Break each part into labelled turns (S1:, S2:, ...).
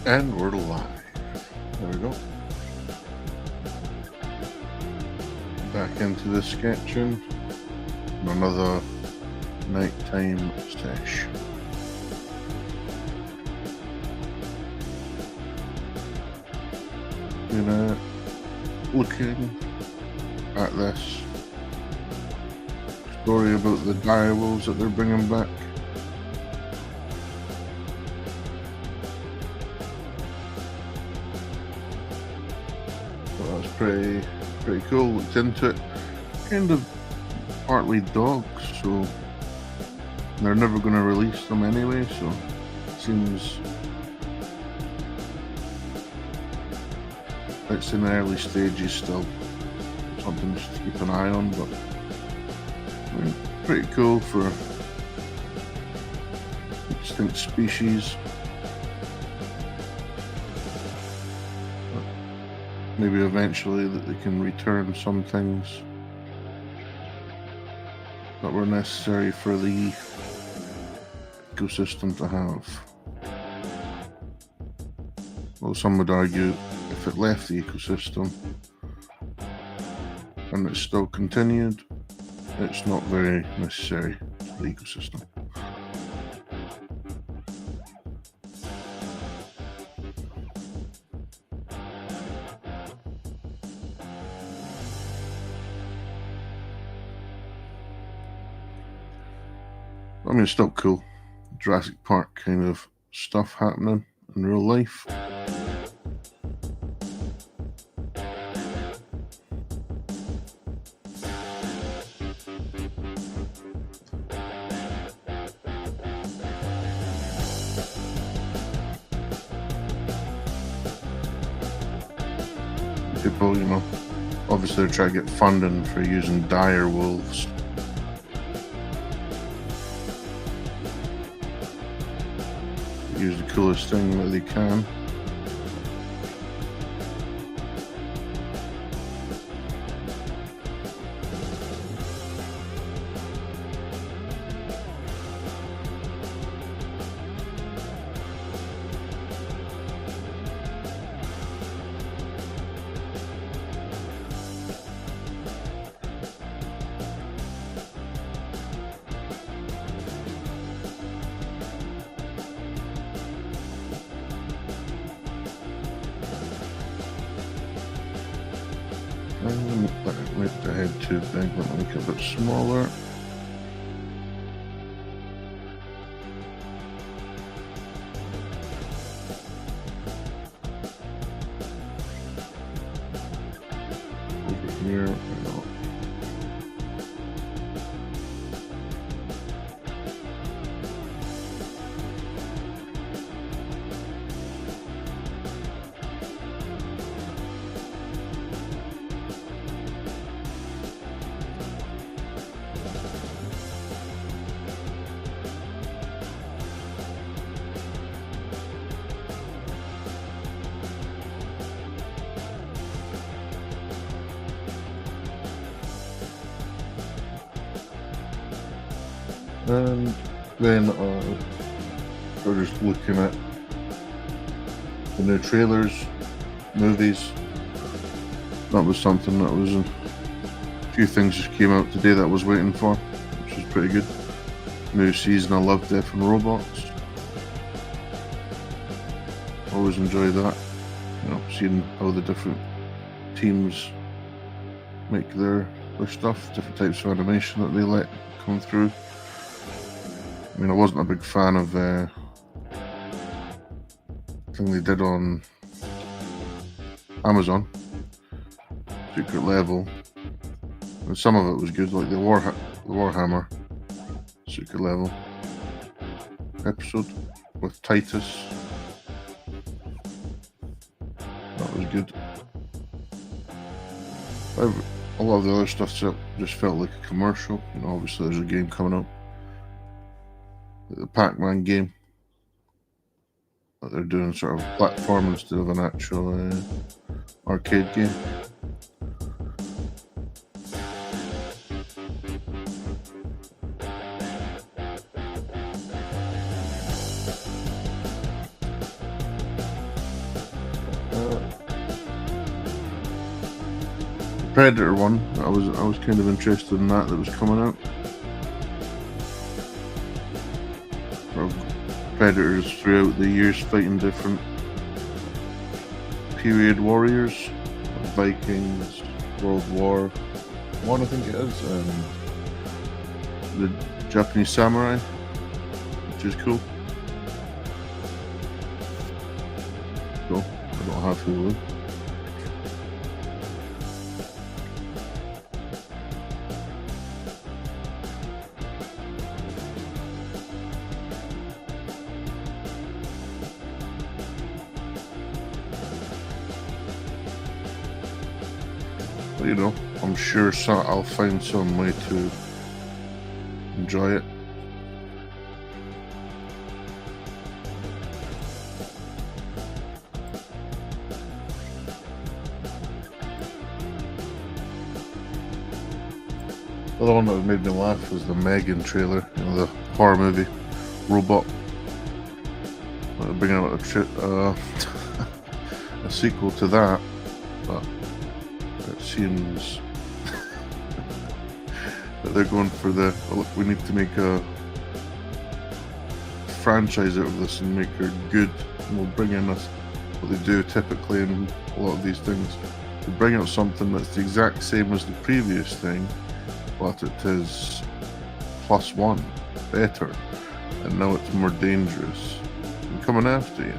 S1: And we're live. There we go. Back into the sketching. Another nighttime sesh. Looking at this story about the direwolves that they're bringing back. So that's pretty cool. Looked into it. Kind of partly dogs, so they're never going to release them anyway, so it seems it's in the early stages still. Something just to keep an eye on, but I mean, pretty cool for extinct species. But maybe eventually that they can return some things that were necessary for the ecosystem to have. Well, some would argue if it left the ecosystem and it still continued, it's not very necessary to the ecosystem. I mean, it's still cool. Jurassic Park kind of stuff happening in real life. People, obviously they're trying to get funding for using dire wolves. Use the coolest thing that they can. Make the head too big, but make it a bit smaller. Over here, and then we're just looking at the new trailers, movies. That was something that was a few things just came out today that I was waiting for, which was pretty good. New season of Love, Death and Robots. Always enjoy that. Seeing how the different teams make their stuff, different types of animation that they let come through. I mean, I wasn't a big fan of the thing they did on Amazon, Secret Level, and some of it was good, like the Warhammer Secret Level episode with Titus. That was good. A lot of the other stuff just felt like a commercial. Obviously there's a game coming up, the Pac-Man game, that they're doing sort of a platform instead of an actual arcade game. Predator one. I was kind of interested in that was coming out. Of Predators throughout the years fighting different period warriors, Vikings, World War One, I think it is, the Japanese samurai, which is cool. Cool. I don't have Hulu. But, you know, I'm sure I'll find some way to enjoy it. The other one that made me laugh was the Megan trailer, you know, the horror movie Robot. They're bringing out a sequel to that, but it seems that they're going for the, look, we need to make a franchise out of this and make her good, and we'll bring in us what they do typically in a lot of these things. They bring out something that's the exact same as the previous thing, but it is +1 better, and now it's more dangerous and coming after you.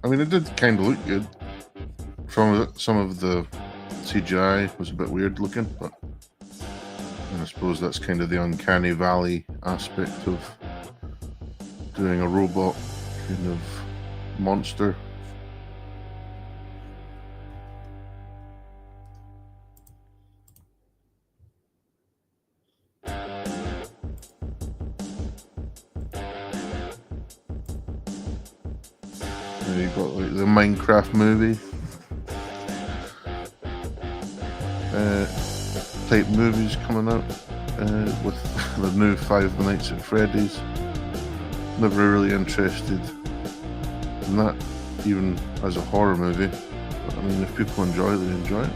S1: I mean, it did kind of look good. Some of the CGI was a bit weird looking, but I suppose that's kind of the uncanny valley aspect of doing a robot kind of monster. And you've got like the Minecraft movie type movies coming out with the new Five Nights at Freddy's. Never really interested in that, even as a horror movie. But, I mean, if people enjoy it, they enjoy it.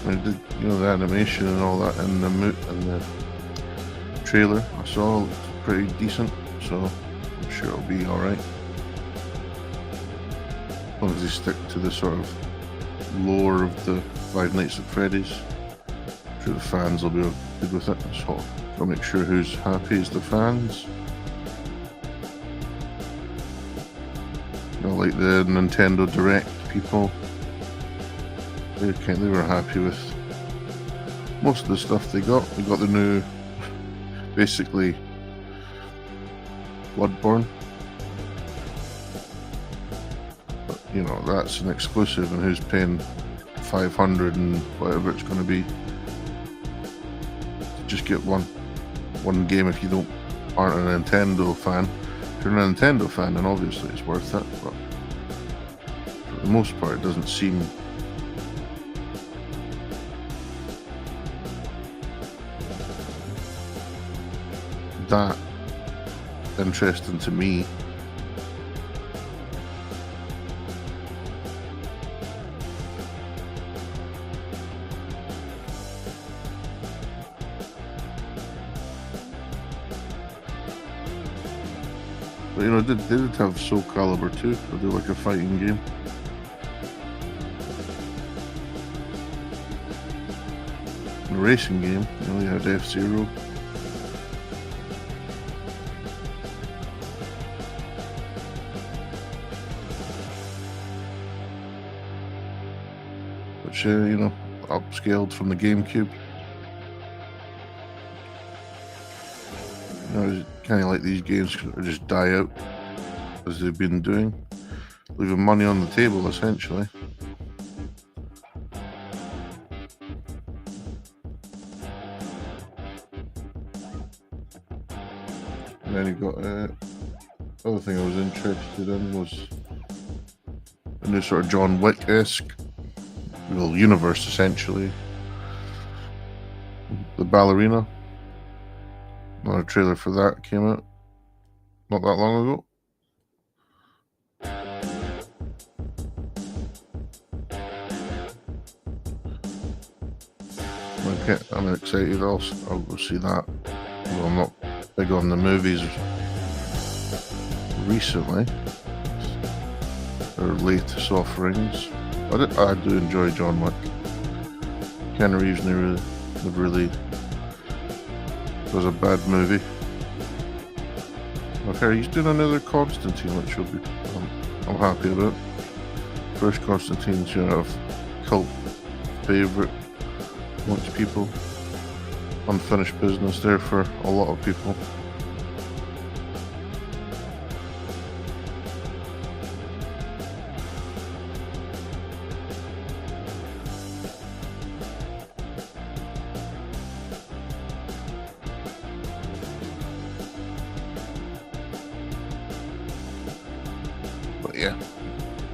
S1: I did, you know, the animation and all that in the trailer I saw looked pretty decent, so I'm sure it'll be alright. As long as they stick to the sort of lore of the Five Nights at Freddy's, I'm sure the fans will be good with it. So I'll make sure who's happy is the fans. You know, like the Nintendo Direct people. They were happy with most of the stuff they got. They got the new, basically, Bloodborne. But, you know, that's an exclusive, and who's paying 500 and whatever it's going to be to just get one game if you aren't a Nintendo fan. If you're a Nintendo fan, then obviously it's worth it, but for the most part it doesn't seem that interesting to me. But you know, they did have Soul Calibur 2, so do like a fighting game. And a racing game, you know, you had F-Zero. Which, you know, upscaled from the GameCube. You know, kind of like these games just die out as they've been doing, leaving money on the table essentially. And then you got other thing I was interested in was a new sort of John Wick-esque universe essentially. The Ballerina. Another trailer for that came out not that long ago. Okay, I'm excited also. I'll go see that. Although I'm not big on the movies recently. Their latest offerings. I do enjoy John Wick. Keanu Reeves never really was a bad movie. Okay, he's doing another Constantine, which will be I'm happy about. First Constantine's a cult favourite amongst people. Unfinished business there for a lot of people. But yeah,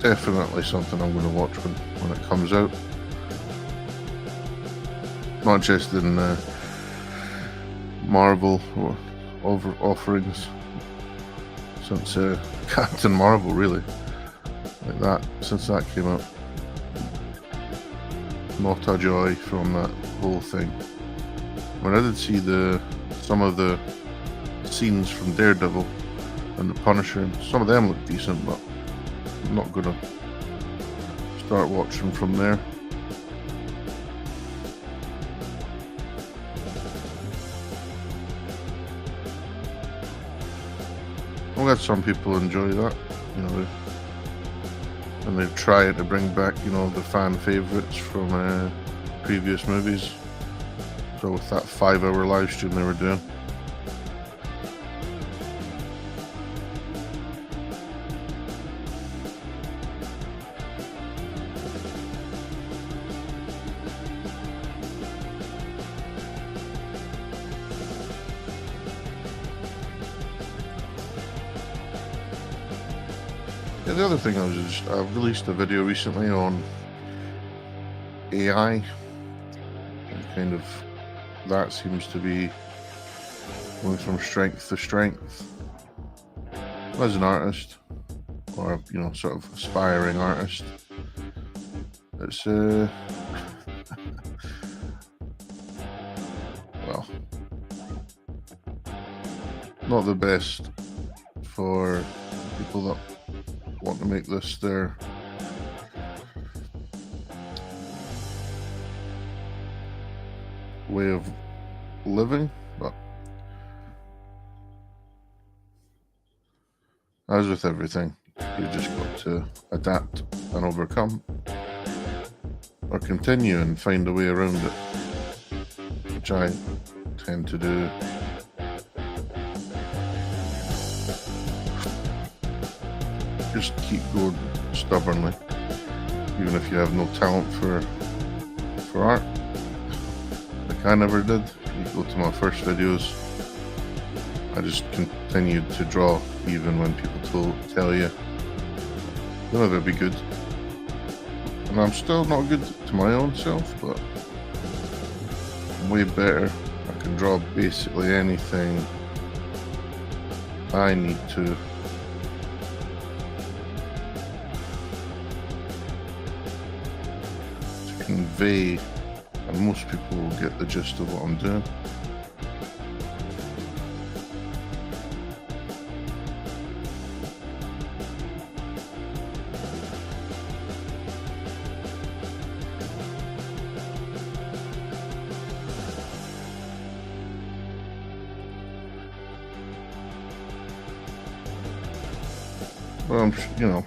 S1: definitely something I'm going to watch when it comes out. Not just in Marvel or offerings since Captain Marvel, really, like that, since that came out. Not a joy from that whole thing. When I did see some of the scenes from Daredevil and the Punisher, and some of them look decent, but I'm not gonna start watching from there. I'm glad some people enjoy that, and they're trying to bring back, the fan favourites from previous movies. So with that 5-hour live stream they were doing. Yeah, the other thing I've released a video recently on AI, and kind of that seems to be going from strength to strength. As an artist, or sort of aspiring artist, it's well, not the best for people that want to make this their way of living, but as with everything, you've just got to adapt and overcome, or continue and find a way around it, which I tend to do. Just keep going stubbornly, even if you have no talent for art, like I never did. You go to my first videos, I just continued to draw even when people tell you you'll never be good. And I'm still not good to my own self, but I'm way better. I can draw basically anything I need to convey, and most people will get the gist of what I'm doing. Well,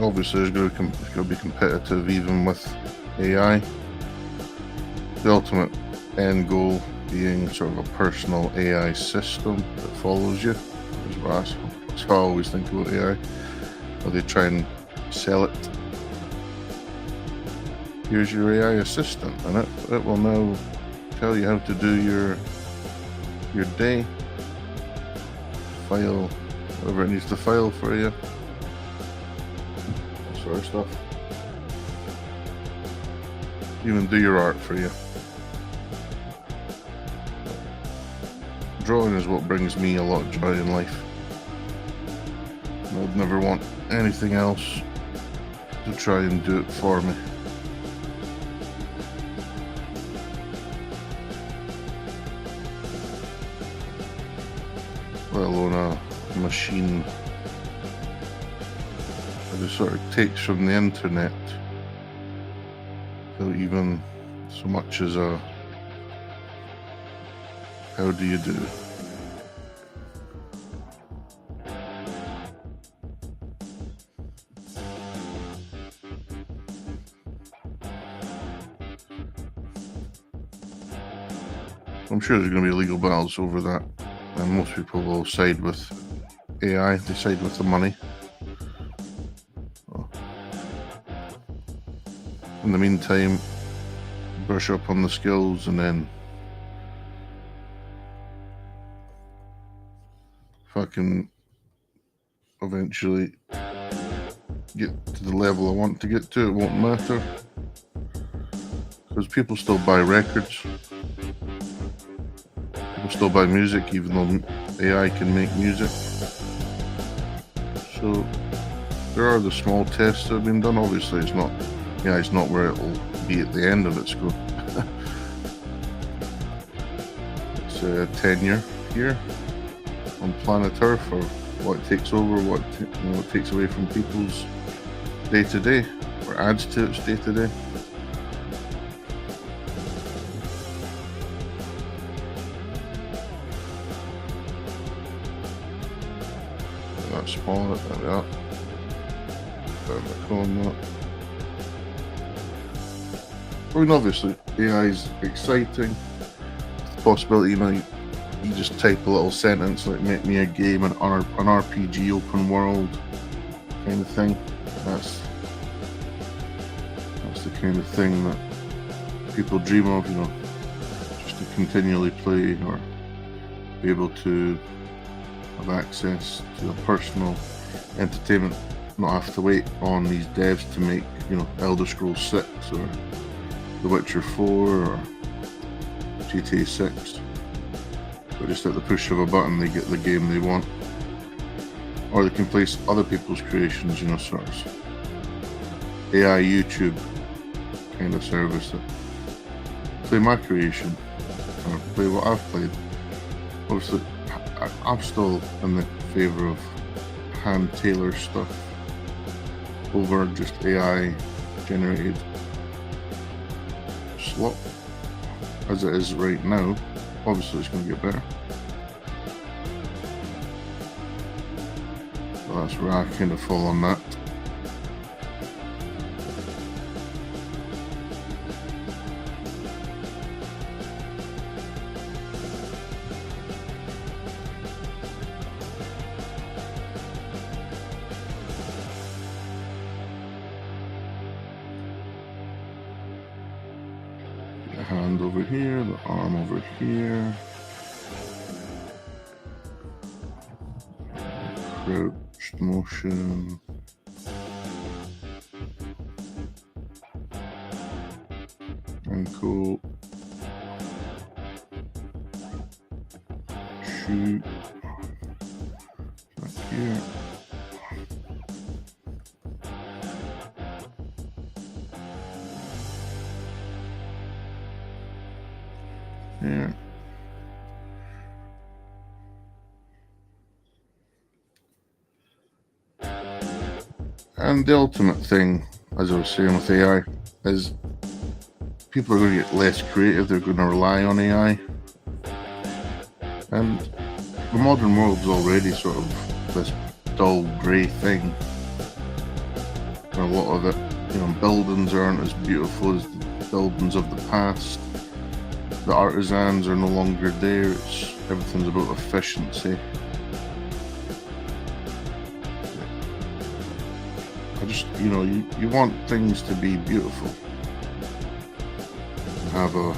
S1: obviously it's going to be competitive even with AI. The ultimate end goal being sort of a personal AI system that follows you. That's how I always think about AI. Or they try and sell it. Here's your AI assistant, and it will now tell you how to do your day. File whatever it needs to file for you. That sort of stuff. Even do your art for you. Drawing is what brings me a lot of joy in life. I'd never want anything else to try and do it for me. Let alone a machine that just sort of takes from the internet without even so much as a how do you do? I'm sure there's going to be legal battles over that, and most people will side with AI. They side with the money. In the meantime, brush up on the skills and then fucking eventually get to the level I want to get to. It won't matter, because people still buy records. People still buy music, even though AI can make music. So there are the small tests that have been done. Obviously, it's not where it'll be at the end of its go. It's a tenure here on planet Earth, or what takes over, what it takes away from people's day to day, or adds to its day to day. That small, that. I mean, obviously, AI is exciting. The possibility, you just type a little sentence like "make me a game," an RPG open world kind of thing. That's the kind of thing that people dream of, just to continually play or be able to have access to a personal entertainment, not have to wait on these devs to make, Elder Scrolls 6 or The Witcher 4 or GTA 6. But just at the push of a button, they get the game they want. Or they can place other people's creations, sort of AI YouTube kind of service that play my creation or play what I've played. Obviously, I'm still in the favour of hand tailor stuff over just AI generated slop as it is right now. Obviously, it's going to get better. So that's where I kind of fall on that. The hand over here, the arm over here. Crouched motion. Ankle. Shoot. Back here. Here. And the ultimate thing, as I was saying with AI, is people are going to get less creative. They're going to rely on AI. And the modern world's already sort of this dull grey thing. And a lot of it, buildings aren't as beautiful as the buildings of the past. the artisans are no longer there. Everything's about efficiency. I just, you want things to be beautiful and have an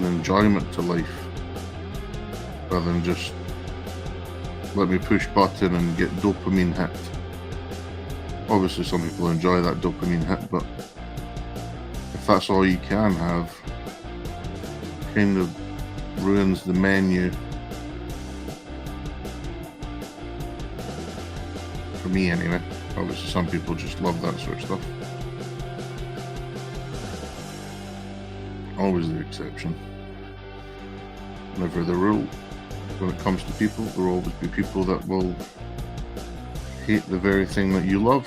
S1: enjoyment to life, rather than just let me push button and get dopamine hit. Obviously some people enjoy that dopamine hit, but if that's all you can have, kind of ruins the menu for me anyway. Obviously some people just love that sort of stuff. Always the exception, never the rule. When it comes to people, there will always be people that will hate the very thing that you love.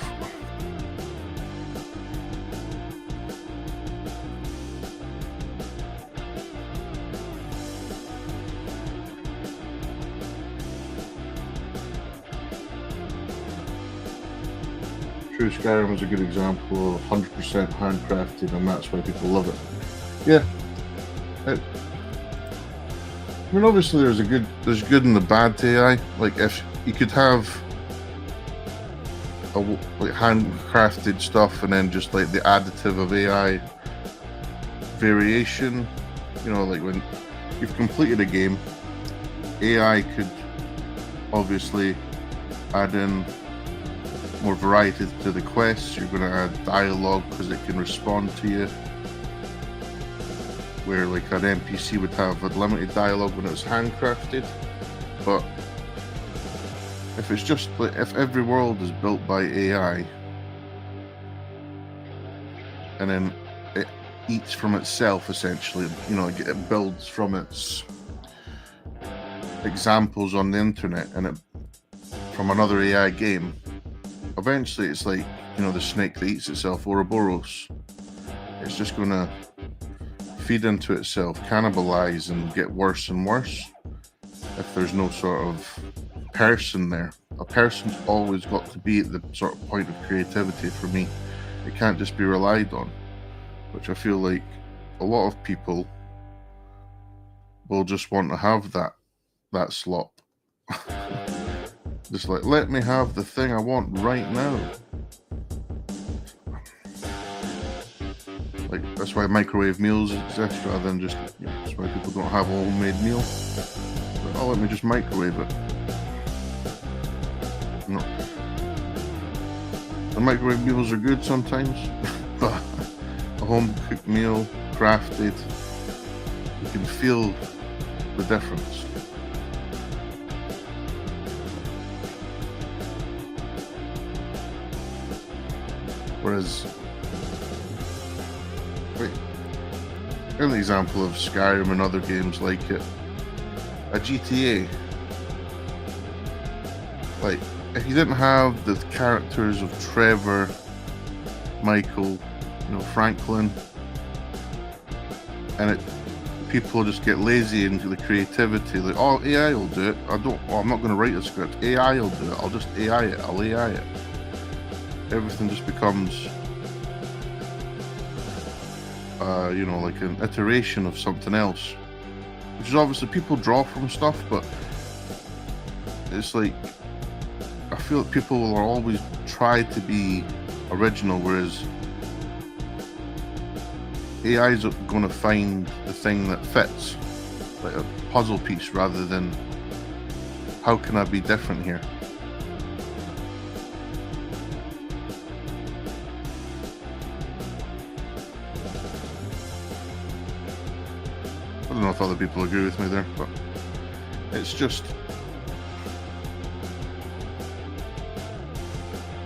S1: True, Skyrim is a good example of 100% handcrafted, and that's why people love it. Yeah. I mean, obviously there's good and the bad to AI. Like, if you could have like handcrafted stuff and then just like the additive of AI variation, like when you've completed a game, AI could obviously add in more variety to the quests. You're going to add dialogue because it can respond to you, where like an NPC would have unlimited dialogue when it was handcrafted. But if it's just like, if every world is built by AI and then it eats from itself, essentially, it builds from its examples on the internet and it from another AI game, eventually it's like, the snake that eats itself, Ouroboros. It's just going to feed into itself, cannibalize, and get worse and worse if there's no sort of person there. A person's always got to be at the sort of point of creativity for me. It can't just be relied on, which I feel like a lot of people will just want to have that slot. Just like, let me have the thing I want right now. Like, that's why microwave meals exist, rather than just, that's why people don't have a homemade meal. But, let me just microwave it. No. The microwave meals are good sometimes, but a home cooked meal, crafted, you can feel the difference. Whereas, an example of Skyrim and other games like it, a GTA, like, if you didn't have the characters of Trevor, Michael, Franklin, and people just get lazy into the creativity, like, AI will do it, I'm not going to write a script, AI will do it, I'll just AI it, I'll AI it. Everything just becomes like an iteration of something else, which is obviously people draw from stuff, but it's like, I feel like people will always try to be original, whereas AI is going to find the thing that fits, like a puzzle piece, rather than how can I be different here. I don't know if other people agree with me there, but it's just,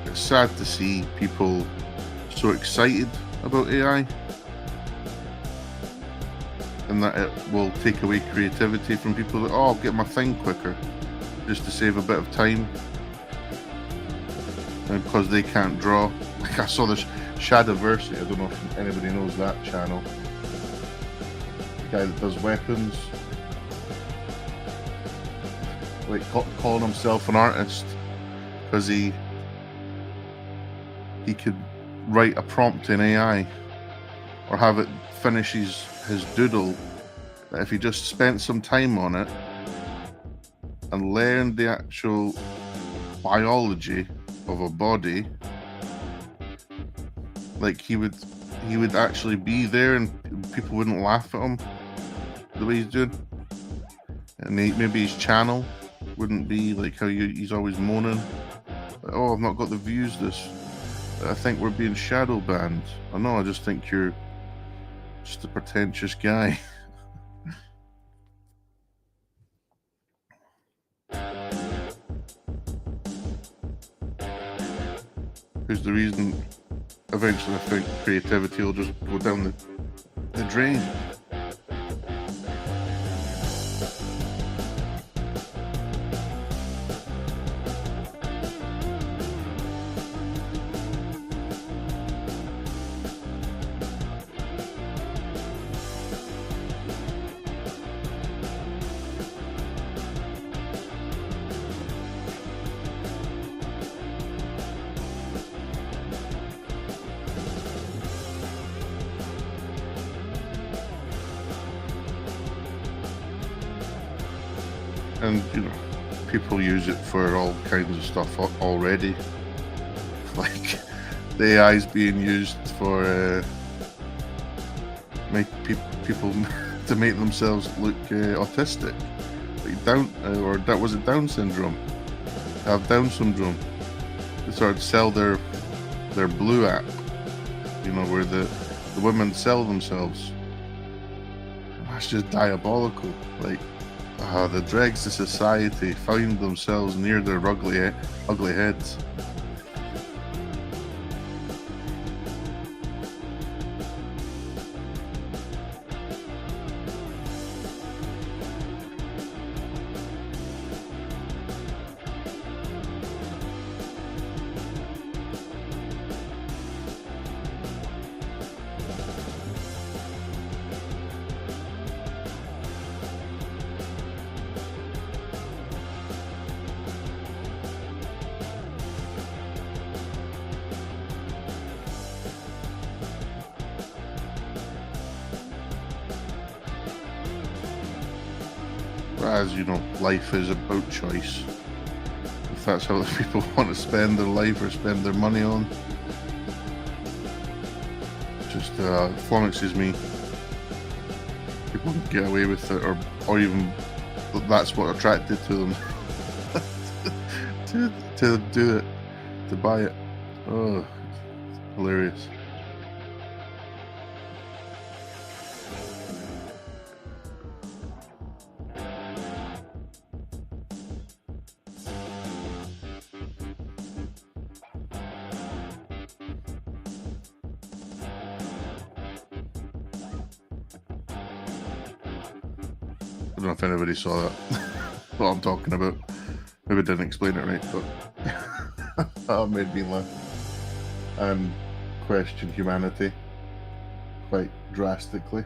S1: it's sad to see people so excited about AI and that it will take away creativity from people that, I'll get my thing quicker just to save a bit of time, and because they can't draw. Like, I saw this Shadiversity, I don't know if anybody knows that channel. Guy that does weapons, like calling himself an artist because he could write a prompt in AI or have it finish his doodle, that if he just spent some time on it and learned the actual biology of a body, like he would actually be there and people wouldn't laugh at him the way he's doing, and maybe his channel wouldn't be like how he's always moaning, like, oh, I've not got the views, I think we're being shadow banned. I know, I just think you're just a pretentious guy. Here's the reason. Eventually I think creativity will just go down the drain. And people use it for all kinds of stuff already. Like the AI's being used for make people to make themselves look autistic, like Down syndrome. Have Down syndrome. They started to sell their Blue app, where the women sell themselves. That's just diabolical. Like, the dregs of society find themselves near their ugly heads. As life is about choice. If that's how the people want to spend their life or spend their money on, just flummoxes me. People can get away with it, or even that's what attracted to them to do it, to buy it. Oh, hilarious. I don't know if anybody saw that. What I'm talking about. Maybe I didn't explain it right, but that made me laugh and question humanity quite drastically.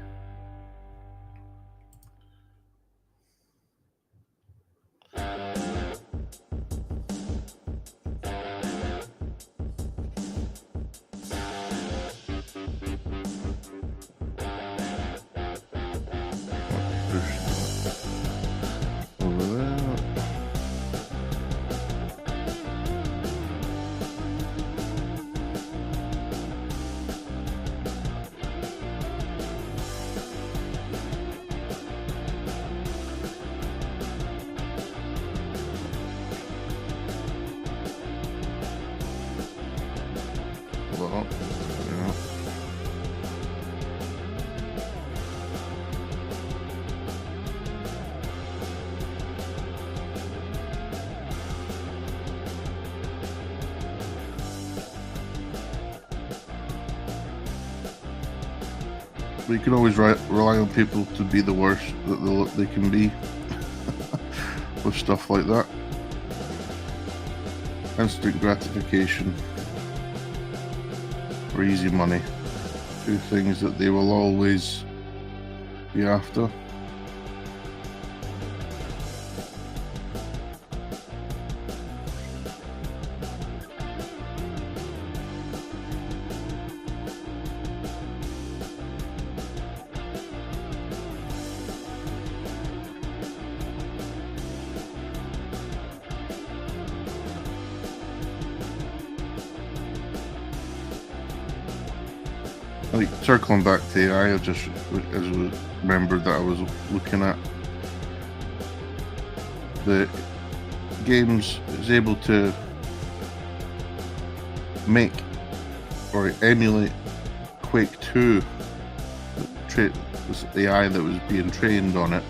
S1: Well, we can always rely on people to be the worst that they can be with stuff like that. Instant gratification or easy money, two things that they will always be after. Like, circling back to AI, I just remembered that I was looking at the games is able to make or emulate Quake 2, this AI that was being trained on it,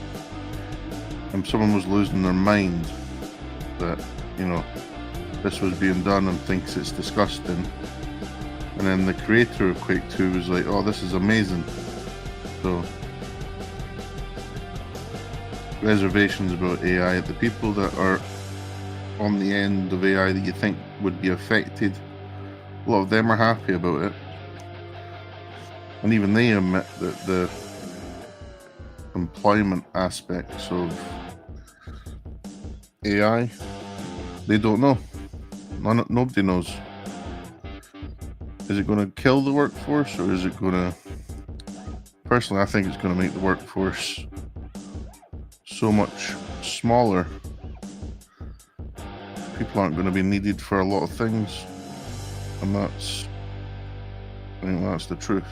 S1: and someone was losing their mind that, you know, this was being done and thinks it's disgusting. And then the creator of Quake 2 was like, oh, this is amazing. So, reservations about AI. The people that are on the end of AI that you think would be affected, a lot of them are happy about it. And even they admit that the employment aspects of AI, they don't know. Nobody knows. Is it going to kill the workforce, or is it going to... Personally, I think it's going to make the workforce so much smaller. People aren't going to be needed for a lot of things, and I think that's the truth.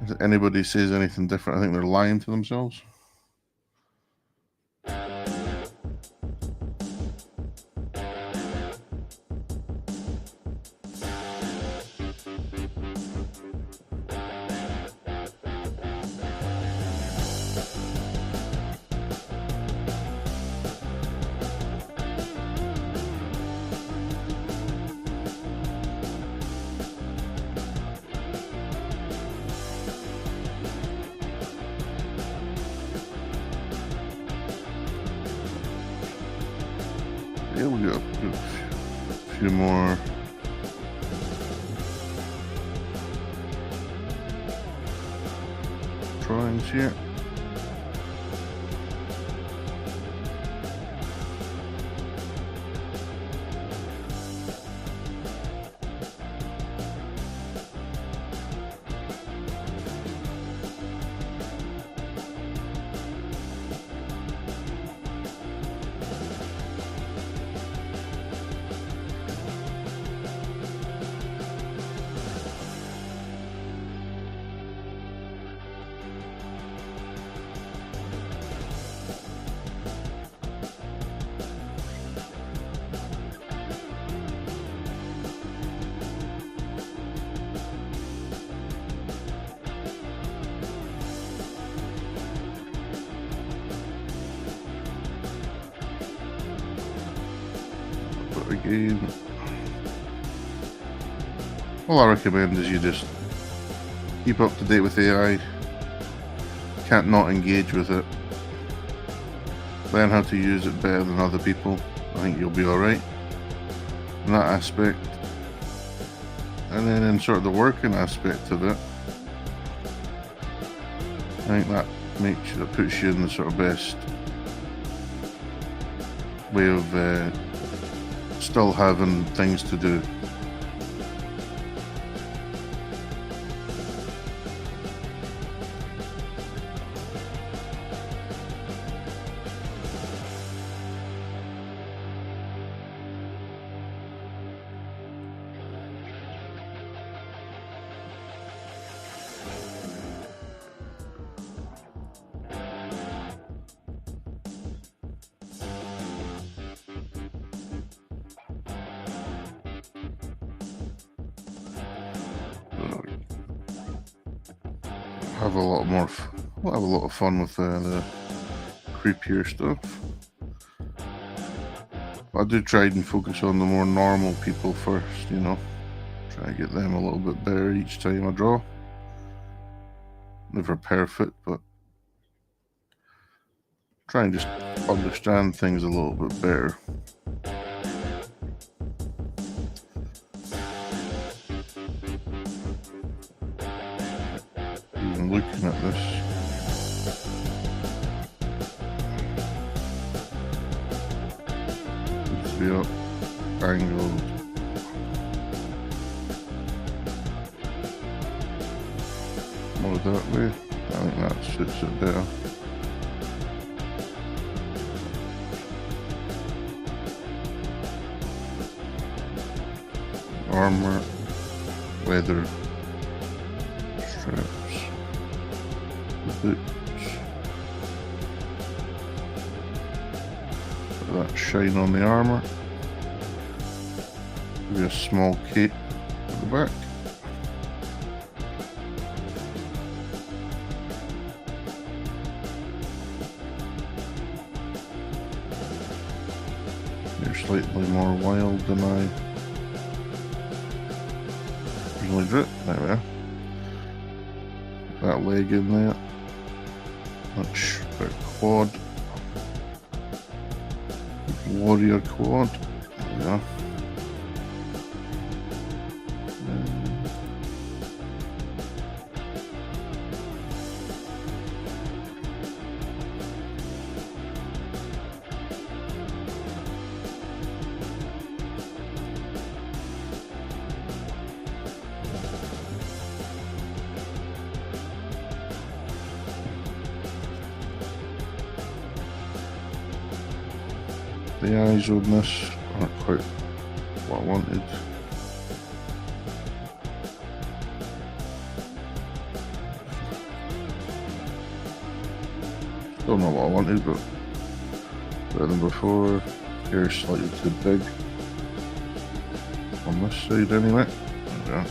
S1: If anybody says anything different, I think they're lying to themselves. Yeah, we got a few more. Drawings here. Again, all I recommend is you just keep up to date with AI. Can't not engage with it. Learn how to use it better than other people. I think you'll be alright in that aspect. And then in sort of the working aspect of it, I think that puts you in the sort of best way of still having things to do. Have a lot more. We'll have a lot of fun with the creepier stuff. I do try and focus on the more normal people first, you know. Try to get them a little bit better each time I draw. Never perfect, but try and just understand things a little bit better. Even looking at this. Be up angled. More that way. I think that suits it better. Armor, leather, boots. That shine on the armor. Maybe a small cape at the back. They're slightly more wild than I originally drew. There we are. That leg in there. That's a quad. Warrior quad. There we are. The eyes on this aren't quite what I wanted. Still not what I wanted, but better than before. Hair's slightly too big on this side anyway. There we are.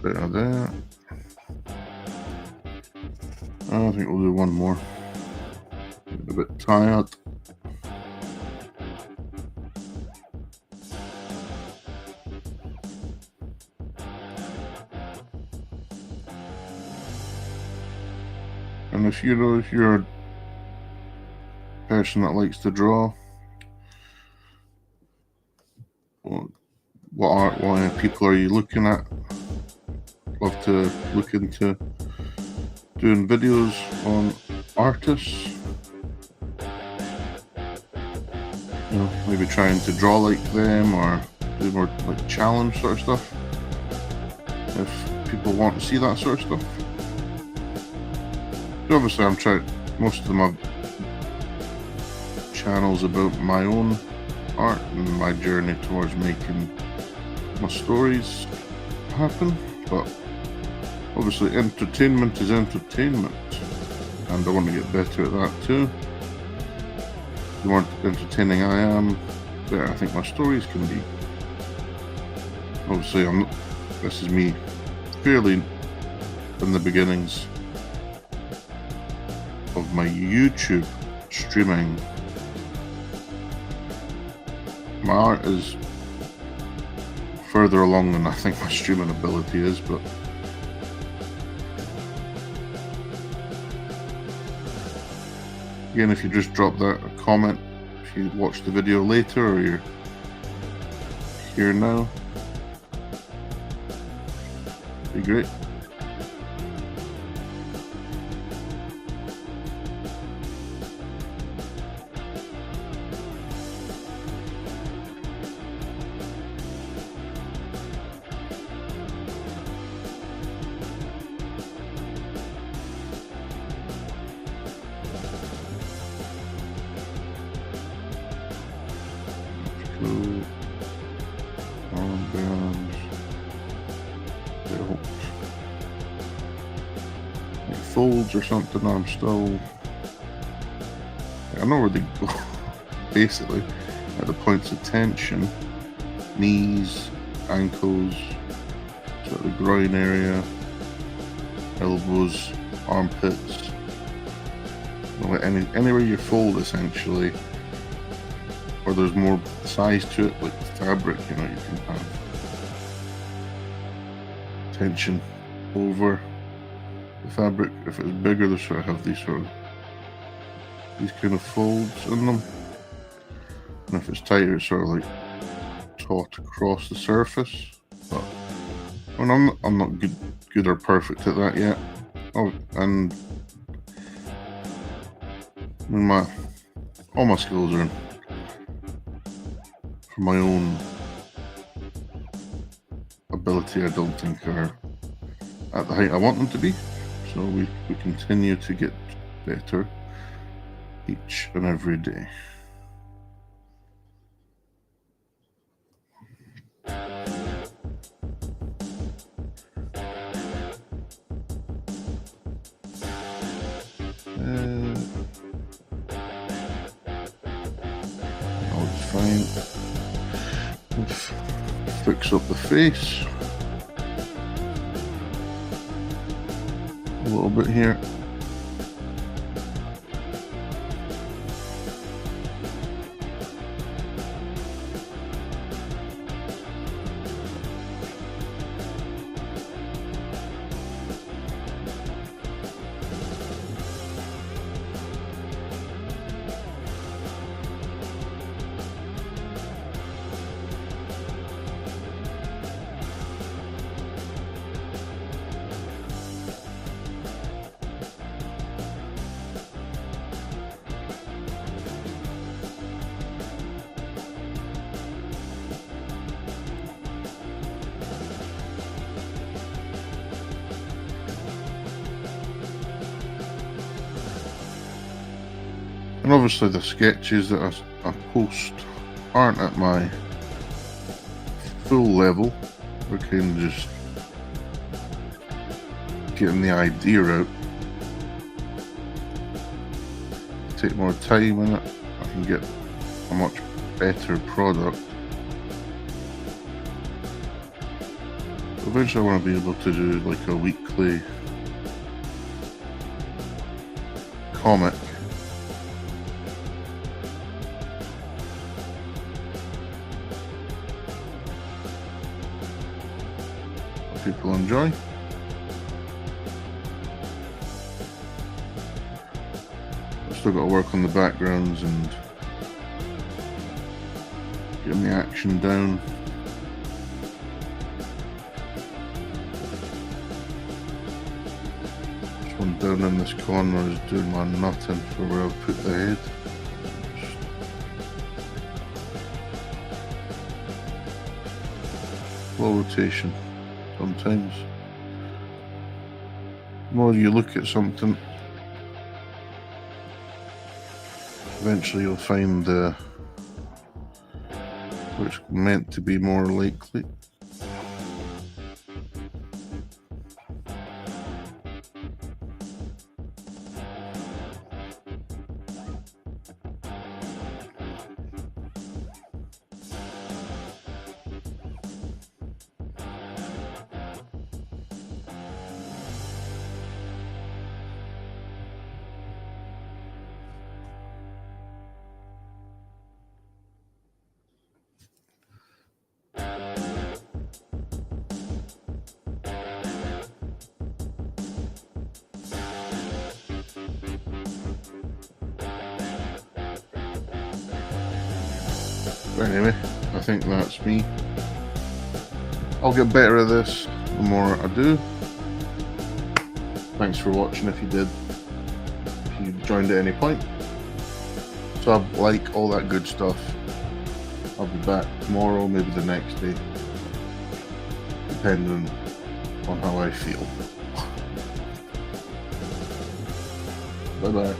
S1: Bit of that. I think we'll do one more. Getting a bit tired. And if you're a person that likes to draw, what people are you looking at? Love to look into doing videos on artists. You know, maybe trying to draw like them or do more like challenge sort of stuff. If people want to see that sort of stuff. So obviously I'm trying, most of my channels about my own art and my journey towards making my stories happen, but obviously entertainment is entertainment, and I want to get better at that too. The more entertaining I am, the better I think my stories can be. Obviously this is me fairly in the beginnings of my YouTube streaming. My art is further along than I think my streaming ability is, but again, if you just drop that a comment, if you watch the video later or you're here now, it'd be great. Cool. Armbands. Belt. Like folds or something. I'm still. I know where they go. Basically, at the points of tension, knees, ankles, sort of the groin area, elbows, armpits. Anywhere you fold, essentially. Or there's more size to it, like the fabric, you can have tension over the fabric. If it's bigger, they sort of have these kind of folds in them, and if it's tighter, it's sort of like taut across the surface. But I'm not good or perfect at that yet. Oh, and all my skills are for my own ability, I don't think are at the height I want them to be. So we continue to get better each and every day. Fine. Fix up the face a little bit here. And obviously the sketches that I post aren't at my full level. We're kind of just getting the idea out. Take more time in it, I can get a much better product. Eventually I want to be able to do like a weekly comic. People enjoy. I've still got to work on the backgrounds and getting the action down. This one down in this corner is doing my nothing for where I've put the head. Slow rotation. Sometimes the more you look at something, eventually you'll find what's meant to be more likely. But anyway, I think that's me. I'll get better at this the more I do. Thanks for watching if you did. If you joined at any point. Sub, like, all that good stuff. I'll be back tomorrow, maybe the next day. Depending on how I feel. Bye bye.